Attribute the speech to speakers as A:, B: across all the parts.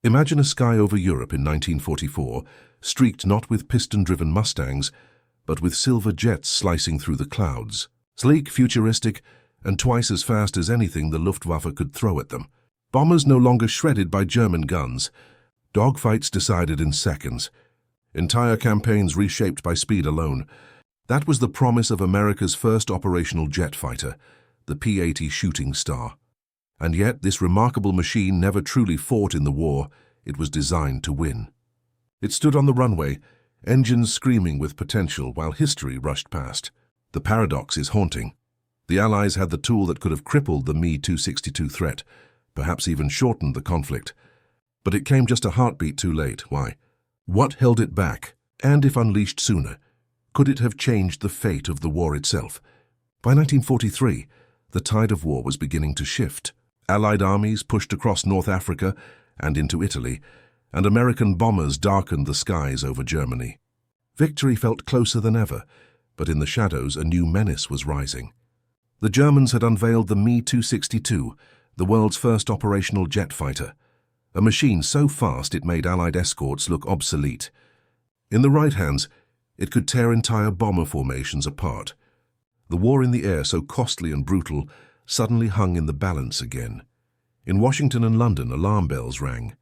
A: Imagine a sky over Europe in 1944, streaked not with piston-driven Mustangs, but with silver jets slicing through the clouds. Sleek, futuristic, and twice as fast as anything the Luftwaffe could throw at them. Bombers no longer shredded by German guns. Dogfights decided in seconds. Entire campaigns reshaped by speed alone. That was the promise of America's first operational jet fighter, the P-80 Shooting Star. And yet, this remarkable machine never truly fought in the war. It was designed to win. It stood on the runway, engines screaming with potential while history rushed past. The paradox is haunting. The Allies had the tool that could have crippled the Me-262 threat, perhaps even shortened the conflict. But it came just a heartbeat too late. Why? What held it back? And if unleashed sooner, could it have changed the fate of the war itself? By 1943, the tide of war was beginning to shift. Allied armies pushed across North Africa and into Italy, and American bombers darkened the skies over Germany. Victory felt closer than ever, but in the shadows a new menace was rising. The Germans had unveiled the Me-262, the world's first operational jet fighter, a machine so fast it made Allied escorts look obsolete. In the right hands, it could tear entire bomber formations apart. The war in the air, so costly and brutal, suddenly hung in the balance again. In Washington and London, alarm bells rang.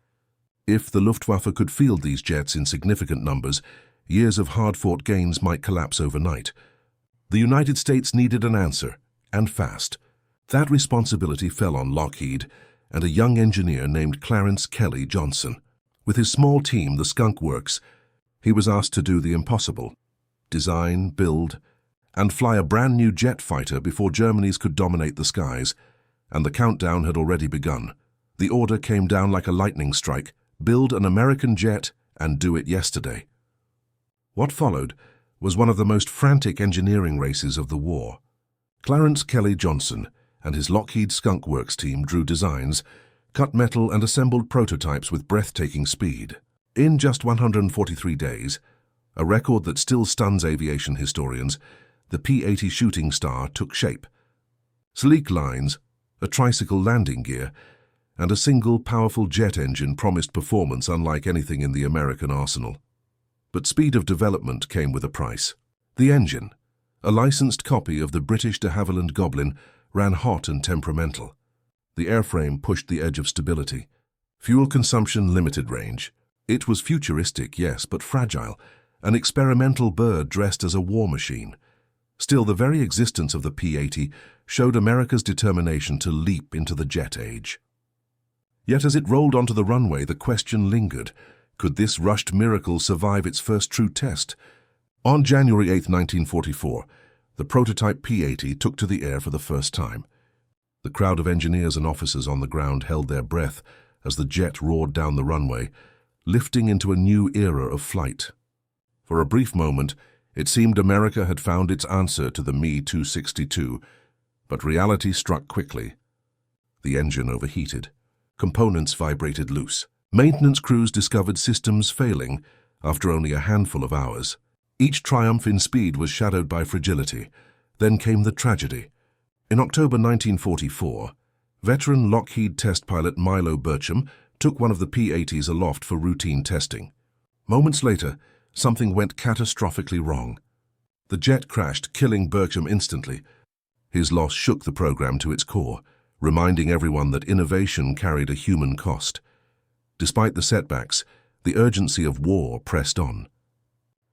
A: If the Luftwaffe could field these jets in significant numbers, years of hard-fought gains might collapse overnight. The United States needed an answer, and fast. That responsibility fell on Lockheed and a young engineer named Clarence Kelly Johnson. With his small team, the Skunk Works, he was asked to do the impossible: design, build, and fly a brand new jet fighter before Germany's could dominate the skies, and the countdown had already begun. The order came down like a lightning strike: build an American jet and do it yesterday. What followed was one of the most frantic engineering races of the war. Clarence Kelly Johnson and his Lockheed Skunk Works team drew designs, cut metal and assembled prototypes with breathtaking speed. In just 143 days, a record that still stuns aviation historians, the P-80 Shooting Star took shape. Sleek lines, a tricycle landing gear, and a single powerful jet engine promised performance unlike anything in the American arsenal. But speed of development came with a price. The engine, a licensed copy of the British de Havilland Goblin, ran hot and temperamental. The airframe pushed the edge of stability. Fuel consumption limited range. It was futuristic, yes, but fragile, an experimental bird dressed as a war machine. Still, the very existence of the P-80 showed America's determination to leap into the jet age. Yet as it rolled onto the runway, the question lingered: could this rushed miracle survive its first true test? On January 8, 1944, the prototype P-80 took to the air for the first time. The crowd of engineers and officers on the ground held their breath as the jet roared down the runway, lifting into a new era of flight. For a brief moment, it seemed America had found its answer to the Me-262, but reality struck quickly. The engine overheated. Components vibrated loose. Maintenance crews discovered systems failing after only a handful of hours. Each triumph in speed was shadowed by fragility. Then came the tragedy. In October 1944, veteran Lockheed test pilot Milo Burcham took one of the P-80s aloft for routine testing. Moments later, something went catastrophically wrong. The jet crashed, killing Burcham instantly. His loss shook the program to its core, reminding everyone that innovation carried a human cost. Despite the setbacks, the urgency of war pressed on.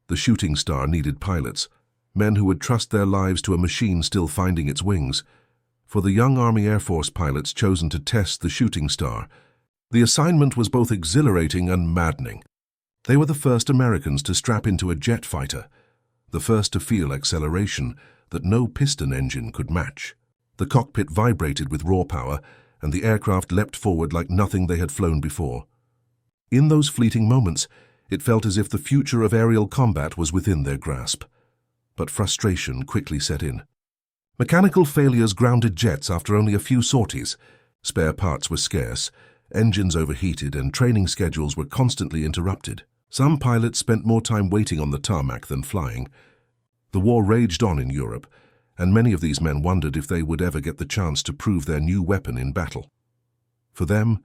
A: The Shooting Star needed pilots, men who would trust their lives to a machine still finding its wings. For the young Army Air Force pilots chosen to test the Shooting Star, the assignment was both exhilarating and maddening. They were the first Americans to strap into a jet fighter, the first to feel acceleration that no piston engine could match. The cockpit vibrated with raw power, and the aircraft leapt forward like nothing they had flown before. In those fleeting moments, it felt as if the future of aerial combat was within their grasp. But frustration quickly set in. Mechanical failures grounded jets after only a few sorties. Spare parts were scarce, engines overheated, and training schedules were constantly interrupted. Some pilots spent more time waiting on the tarmac than flying. The war raged on in Europe, and many of these men wondered if they would ever get the chance to prove their new weapon in battle. For them,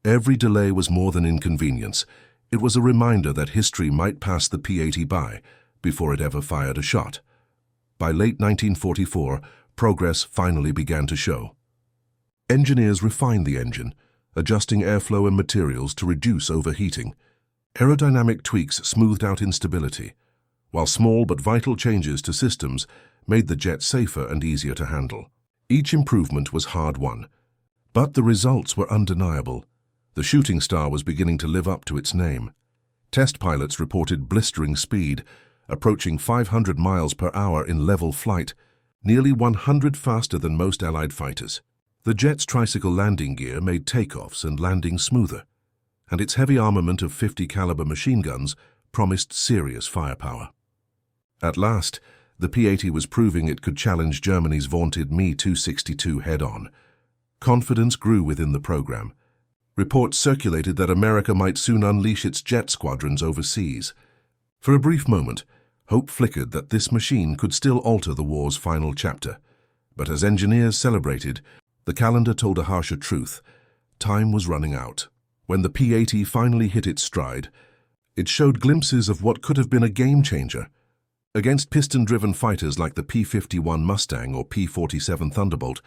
A: Every delay was more than inconvenience. It was a reminder that history might pass the P-80 by before it ever fired a shot. By late 1944, progress finally began to show. Engineers refined the engine, adjusting airflow and materials to reduce overheating. Aerodynamic tweaks smoothed out instability, while small but vital changes to systems made the jet safer and easier to handle. Each improvement was hard-won, but the results were undeniable. The Shooting Star was beginning to live up to its name. Test pilots reported blistering speed, approaching 500 miles per hour in level flight, nearly 100 faster than most Allied fighters. The jet's tricycle landing gear made takeoffs and landings smoother, and its heavy armament of 50-caliber machine guns promised serious firepower. At last, the P-80 was proving it could challenge Germany's vaunted Me-262 head-on. Confidence grew within the program. Reports circulated that America might soon unleash its jet squadrons overseas. For a brief moment, hope flickered that this machine could still alter the war's final chapter. But as engineers celebrated, the calendar told a harsher truth. Time was running out. When the P-80 finally hit its stride, it showed glimpses of what could have been a game-changer. Against piston-driven fighters like the P-51 Mustang or P-47 Thunderbolt,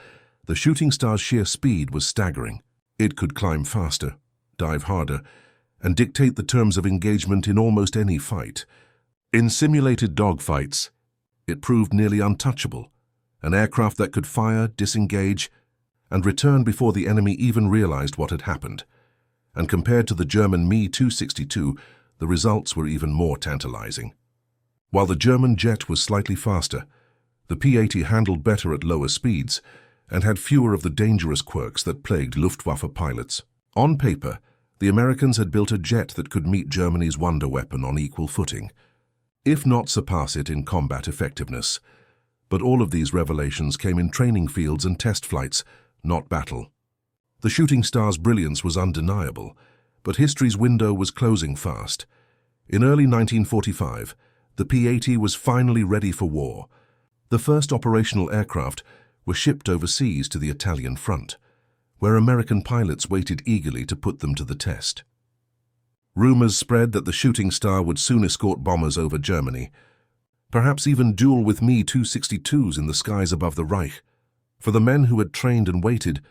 A: the Shooting Star's sheer speed was staggering. It could climb faster, dive harder, and dictate the terms of engagement in almost any fight. In simulated dogfights, it proved nearly untouchable, an aircraft that could fire, disengage, and return before the enemy even realized what had happened. And compared to the German Me-262, the results were even more tantalizing. While the German jet was slightly faster, the P-80 handled better at lower speeds and had fewer of the dangerous quirks that plagued Luftwaffe pilots. On paper, the Americans had built a jet that could meet Germany's wonder weapon on equal footing, if not surpass it in combat effectiveness. But all of these revelations came in training fields and test flights, not battle. The Shooting Star's brilliance was undeniable, but history's window was closing fast. In early 1945, the P-80 was finally ready for war. The first operational aircraft were shipped overseas to the Italian front, where American pilots waited eagerly to put them to the test. Rumors spread that the Shooting Star would soon escort bombers over Germany, perhaps even duel with Me-262s in the skies above the Reich. For the men who had trained and waited,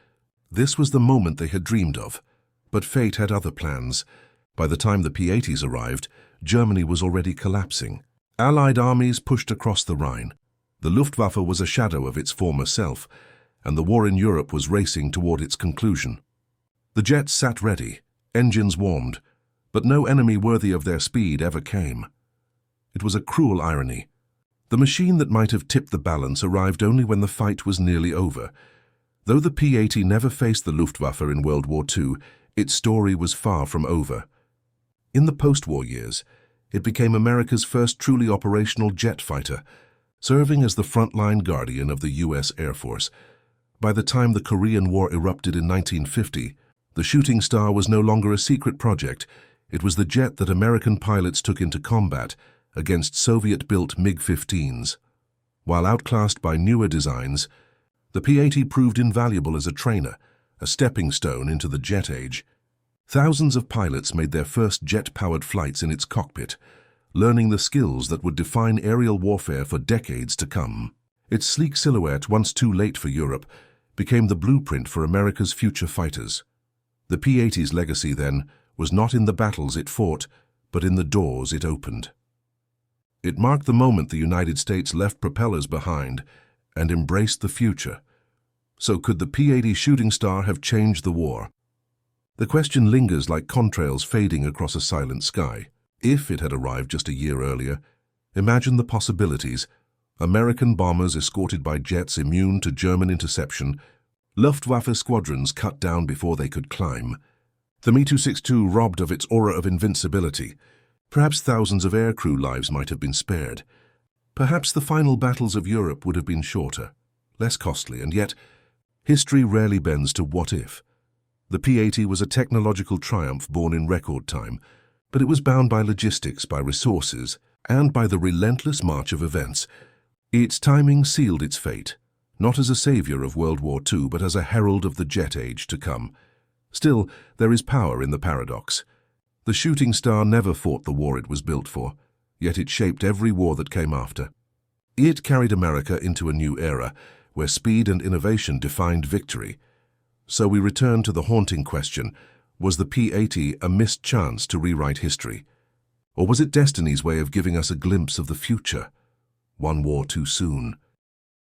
A: this was the moment they had dreamed of. But fate had other plans. By the time the P-80s arrived, Germany was already collapsing. Allied armies pushed across the Rhine. The Luftwaffe was a shadow of its former self, and the war in Europe was racing toward its conclusion. The jets sat ready, engines warmed, but no enemy worthy of their speed ever came. It was a cruel irony. The machine that might have tipped the balance arrived only when the fight was nearly over. Though the P-80 never faced the Luftwaffe in World War II, its story was far from over. In the post-war years, it became America's first truly operational jet fighter, serving as the frontline guardian of the U.S. Air Force. By the time the Korean War erupted in 1950, the Shooting Star was no longer a secret project. It was the jet that American pilots took into combat against Soviet-built MiG-15s. While outclassed by newer designs, the P-80 proved invaluable as a trainer, a stepping stone into the jet age. Thousands of pilots made their first jet-powered flights in its cockpit, learning the skills that would define aerial warfare for decades to come. Its sleek silhouette, once too late for Europe, became the blueprint for America's future fighters. The P-80's legacy, then, was not in the battles it fought, but in the doors it opened. It marked the moment the United States left propellers behind and embraced the future. So could the P-80 Shooting Star have changed the war? The question lingers like contrails fading across a silent sky. If it had arrived just a year earlier, imagine the possibilities. American bombers escorted by jets immune to German interception, Luftwaffe squadrons cut down before they could climb, the Me-262 robbed of its aura of invincibility. Perhaps thousands of aircrew lives might have been spared. Perhaps the final battles of Europe would have been shorter, less costly, and yet history rarely bends to what if. The P-80 was a technological triumph born in record time, but it was bound by logistics, by resources, and by the relentless march of events. Its timing sealed its fate, not as a savior of World War II, but as a herald of the jet age to come. Still, there is power in the paradox. The Shooting Star never fought the war it was built for, yet it shaped every war that came after. It carried America into a new era, where speed and innovation defined victory. So we return to the haunting question, was the P-80 a missed chance to rewrite history? Or was it destiny's way of giving us a glimpse of the future? One war too soon,